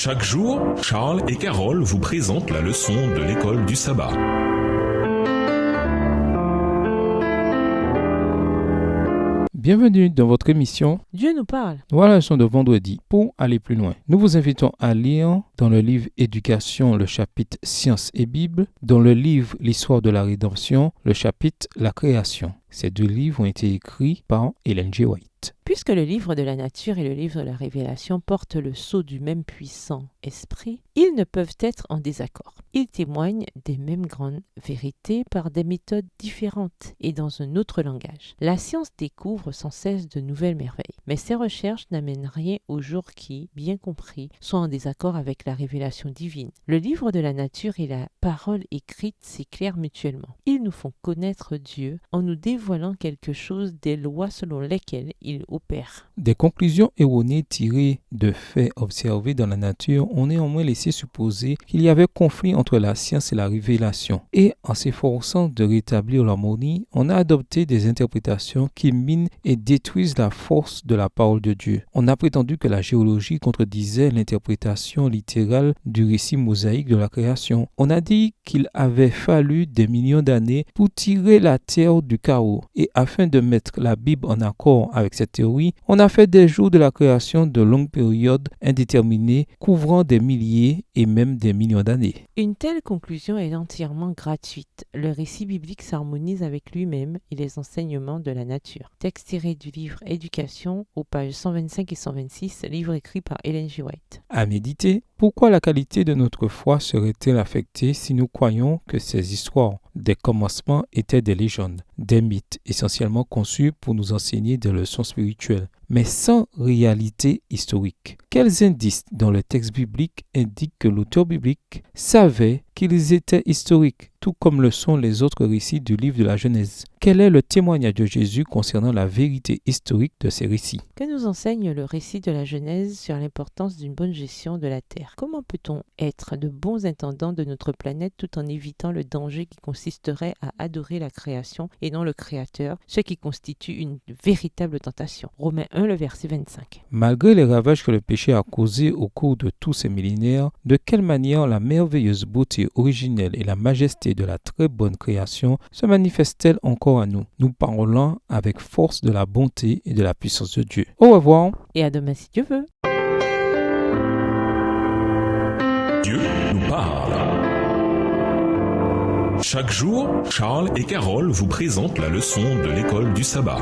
Chaque jour, Charles et Carole vous présentent la leçon de l'école du sabbat. Bienvenue dans votre émission Dieu nous parle. Voilà la leçon de vendredi. Pour aller plus loin, nous vous invitons à lire dans le livre Éducation le chapitre Sciences et Bible, dans le livre L'histoire de la rédemption, le chapitre La création. Ces deux livres ont été écrits par Ellen G. White. Puisque le livre de la nature et le livre de la révélation portent le sceau du même puissant esprit, ils ne peuvent être en désaccord. Ils témoignent des mêmes grandes vérités par des méthodes différentes et dans un autre langage. La science découvre sans cesse de nouvelles merveilles, mais ces recherches n'amènent rien au jour qui, bien compris, sont en désaccord avec la révélation divine. Le livre de la nature et la parole écrite s'éclairent mutuellement. Ils nous font connaître Dieu en nous dévoilant quelque chose des lois selon lesquelles il opère. Des conclusions erronées tirées de faits observés dans la nature ont néanmoins laissé supposer qu'il y avait conflit entre la science et la révélation. Et en s'efforçant de rétablir l'harmonie, on a adopté des interprétations qui minent et détruisent la force de la parole de Dieu. On a prétendu que la géologie contredisait l'interprétation littérale du récit mosaïque de la création. On a dit qu'il avait fallu des millions d'années pour tirer la terre du chaos. Et afin de mettre la Bible en accord avec cette théorie, on a fait des jours de la création de longues périodes indéterminées, couvrant des milliers et même des millions d'années. Une telle conclusion est entièrement gratuite. Le récit biblique s'harmonise avec lui-même et les enseignements de la nature. Texte tiré du livre Éducation, aux pages 125 et 126, livre écrit par Ellen G. White. À méditer, pourquoi la qualité de notre foi serait-elle affectée si nous croyons que ces histoires des commencements étaient des légendes, des mythes essentiellement conçus pour nous enseigner des leçons spirituelles, mais sans réalité historique? Quels indices dans le texte biblique indiquent que l'auteur biblique savait qu'ils étaient historiques, tout comme le sont les autres récits du livre de la Genèse? Quel est le témoignage de Jésus concernant la vérité historique de ces récits? Que nous enseigne le récit de la Genèse sur l'importance d'une bonne gestion de la terre? Comment peut-on être de bons intendants de notre planète tout en évitant le danger qui consisterait à adorer la création et non le Créateur, ce qui constitue une véritable tentation? Romains 1, le verset 25. Malgré les ravages que le péché a causés au cours de tous ces millénaires, de quelle manière la merveilleuse beauté originelle et la majesté de la très bonne création se manifestent-elles encore à nous? Nous parlons avec force de la bonté et de la puissance de Dieu. Au revoir. Et à demain si Dieu veut. Dieu nous parle. Chaque jour, Charles et Carole vous présentent la leçon de l'école du sabbat.